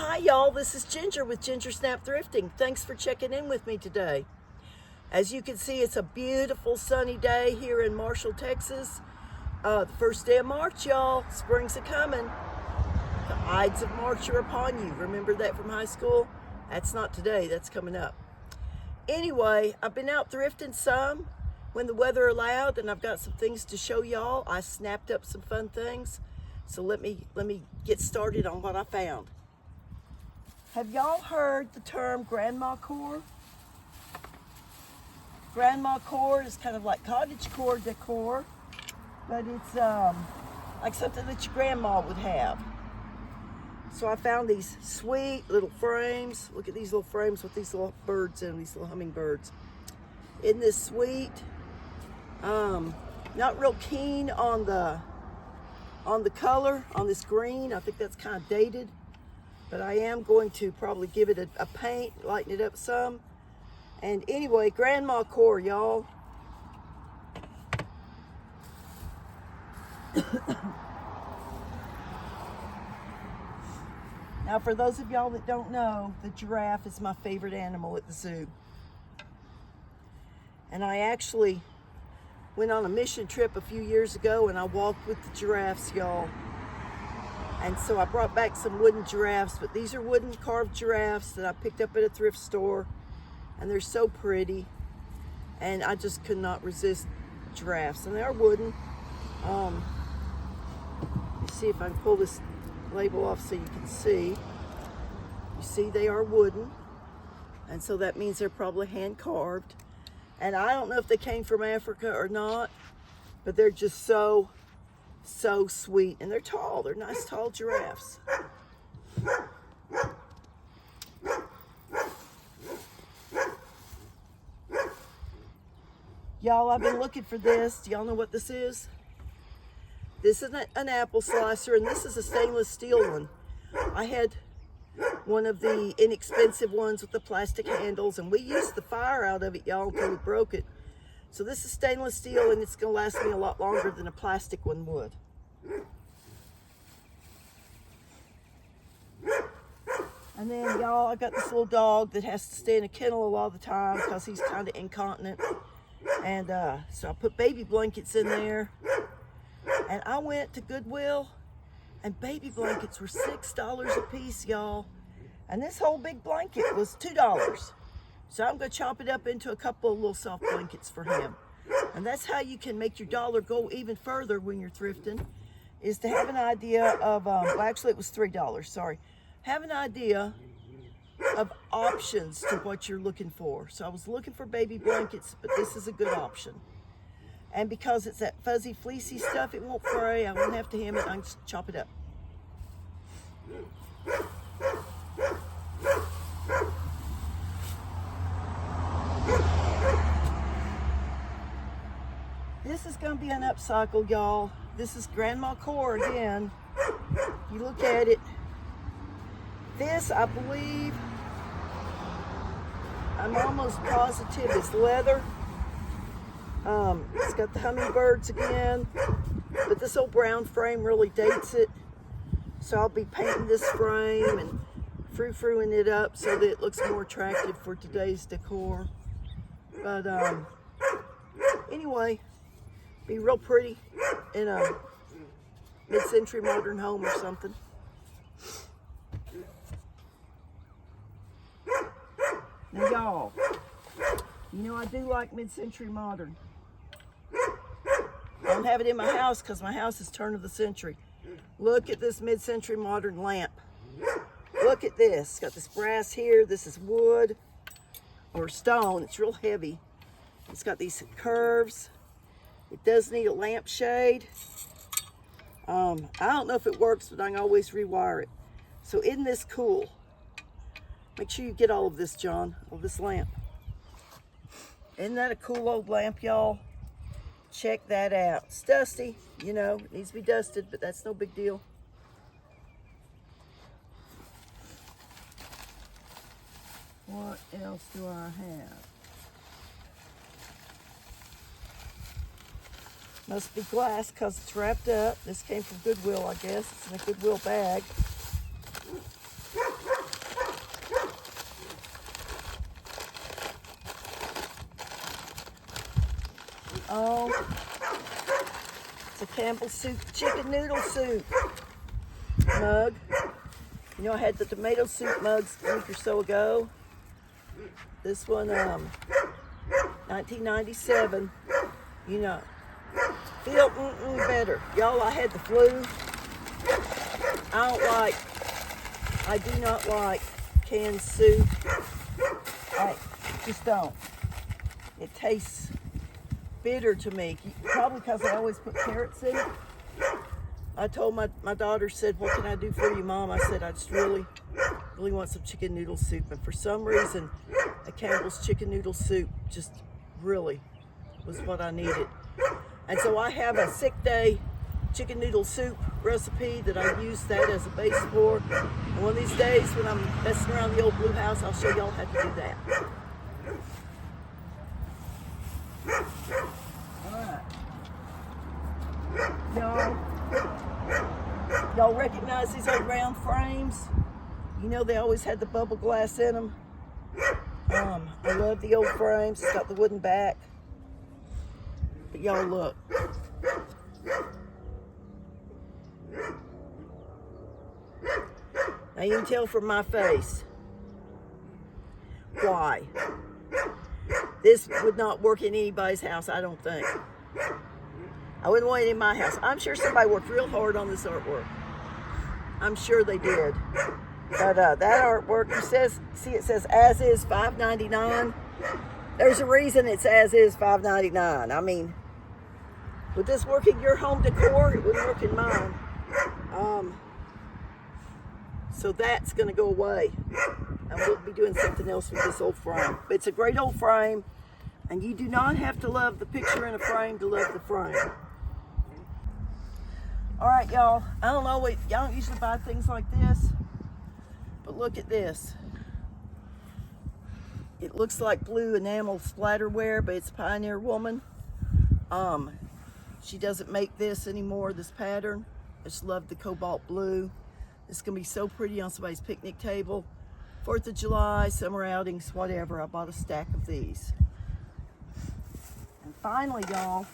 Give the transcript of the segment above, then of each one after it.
Hi y'all, this is Ginger with Ginger Snap Thrifting. Thanks for checking in with me today. As you can see, it's a beautiful sunny day here in Marshall, Texas. The first day of March, y'all. Spring's a-coming. The Ides of March are upon you. Remember that from high school? That's not today, that's coming up. Anyway, I've been out thrifting some when the weather allowed, and I've got some things to show y'all. I snapped up some fun things. So let me get started on what I found. Have y'all heard the term grandma corr? Grandma corr is kind of like cottagecore decor, but it's like something that your grandma would have. So I found these sweet little frames. Look at these little frames with these little birds in them, these little hummingbirds. Isn't this sweet? Not real keen on the color, on this green. I think that's kind of dated, but I am going to probably give it a paint, lighten it up some. And anyway, grandma corr, y'all. Now, for those of y'all that don't know, the giraffe is my favorite animal at the zoo. And I actually went on a mission trip a few years ago and I walked with the giraffes, y'all. And so I brought back some wooden giraffes, but these are wooden carved giraffes that I picked up at a thrift store. And they're so pretty. And I just could not resist giraffes. And they are wooden. Let's see if I can pull this label off so you can see. You see, they are wooden. And so that means they're probably hand carved. And I don't know if they came from Africa or not, but they're just so sweet. And they're tall. They're nice tall giraffes. Y'all, I've been looking for this. Do y'all know what this is? This is an apple slicer, and this is a stainless steel one. I had one of the inexpensive ones with the plastic handles, and we used the fire out of it, y'all, until we broke it. So this is stainless steel, and it's gonna last me a lot longer than a plastic one would. And then, y'all, I got this little dog that has to stay in a kennel a lot of the time because he's kind of incontinent. And so I put baby blankets in there. And I went to Goodwill, and baby blankets were $6 a piece, y'all. And this whole big blanket was $2. So I'm gonna chop it up into a couple of little soft blankets for him. And that's how you can make your dollar go even further when you're thrifting, is to have an idea of, well, actually it was $3, sorry. Have an idea of options to what you're looking for. So I was looking for baby blankets, but this is a good option. And because it's that fuzzy, fleecy stuff, it won't fray. I won't have to hem it. I can just chop it up. This is going to be an upcycle, y'all. This is grandma corr again. You look at it. This, I believe, I'm almost positive is leather. It's got the hummingbirds again, but this old brown frame really dates it. So I'll be painting this frame and frou-frouing it up so that it looks more attractive for today's decor. But anyway, be real pretty in a mid-century modern home or something. Now y'all, you know I do like mid-century modern. I don't have it in my house because my house is turn of the century. Look at this mid-century modern lamp. Look at this. It's got this brass here. This is wood or stone. It's real heavy. It's got these curves. It does need a lampshade. I don't know if it works, but I can always rewire it. So isn't this cool? Make sure you get all of this, John, of this lamp. Isn't that a cool old lamp, y'all? Check that out. It's dusty, you know, it needs to be dusted, but that's no big deal. What else do I have? Must be glass because it's wrapped up. This came from Goodwill, I guess. It's in a Goodwill bag. y'all. It's a Campbell's soup, chicken noodle soup mug. You know, I had the tomato soup mugs a week or so ago. This one, 1997. You know, feel better. Y'all, I had the flu. I do not like canned soup. I just don't. It tastes bitter to me. Probably because I always put carrots in it. I told my daughter, said, what can I do for you, Mom? I said, I just really want some chicken noodle soup. And for some reason, a Campbell's chicken noodle soup just really was what I needed. And so I have a sick day chicken noodle soup recipe that I use that as a base for. And one of these days when I'm messing around the old blue house, I'll show y'all how to do that. Alright. Y'all recognize these old round frames? You know they always had the bubble glass in them. I love the old frames. It's got the wooden back. But y'all look. Now you can tell from my face why. This would not work in anybody's house, I don't think. I wouldn't want it in my house. I'm sure somebody worked real hard on this artwork. I'm sure they did. But that artwork, it says as is $5.99. There's a reason it's as is $5.99. I mean, would this work in your home decor? It wouldn't work in mine. So that's going to go away. And we'll be doing something else with this old frame. But it's a great old frame. And you do not have to love the picture in a frame to love the frame. All right, y'all. I don't know, y'all don't usually buy things like this. But look at this. It looks like blue enamel splatterware, but it's Pioneer Woman. She doesn't make this anymore, this pattern. I just love the cobalt blue. It's gonna be so pretty on somebody's picnic table. 4th of July, summer outings, whatever. I bought a stack of these. And finally, y'all,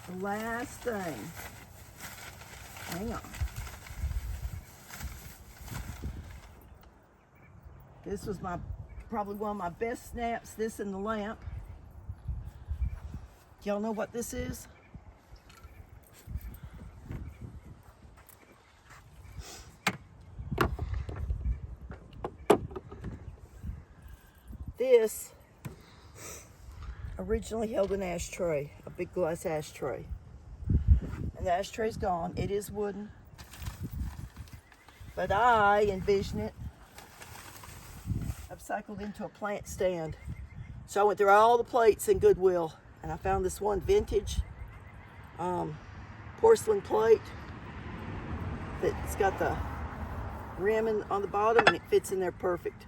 the last thing. Hang on. This was probably one of my best snaps, this and the lamp. Y'all know what this is? This originally held an ashtray, a big glass ashtray. And the ashtray's gone. It is wooden. But I envision it upcycled into a plant stand. So I went through all the plates in Goodwill and I found this one vintage porcelain plate that's got the rim on the bottom and it fits in there perfect.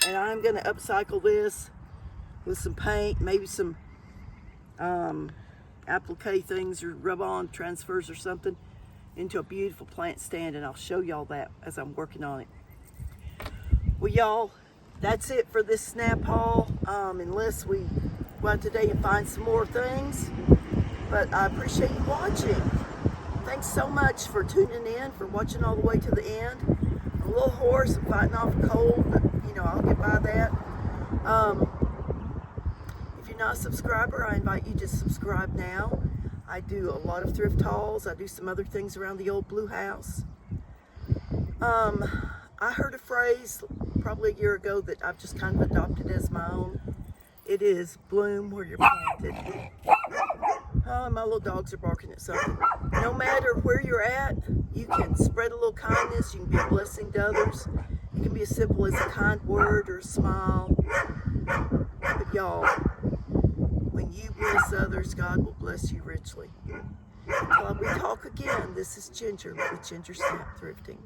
And I'm going to upcycle this with some paint, maybe some applique things or rub-on transfers or something into a beautiful plant stand, and I'll show y'all that as I'm working on it. Well, y'all, that's it for this snap haul, unless we go out today and find some more things. But I appreciate you watching. Thanks so much for tuning in, for watching all the way to the end. I'm a little hoarse, I'm fighting off a cold, but you know, I'll get by that. If you're not a subscriber, I invite you to subscribe now. I do a lot of thrift hauls. I do some other things around the old blue house. I heard a phrase probably a year ago that I've just kind of adopted as my own. It is bloom where you're planted. Oh, my little dogs are barking at something. No matter where you're at, you can spread a little kindness. You can be a blessing to others. It can be as simple as a kind word or a smile. But y'all, when you bless others, God will bless you richly. Until we talk again, this is Ginger with Ginger Snap Thrifting.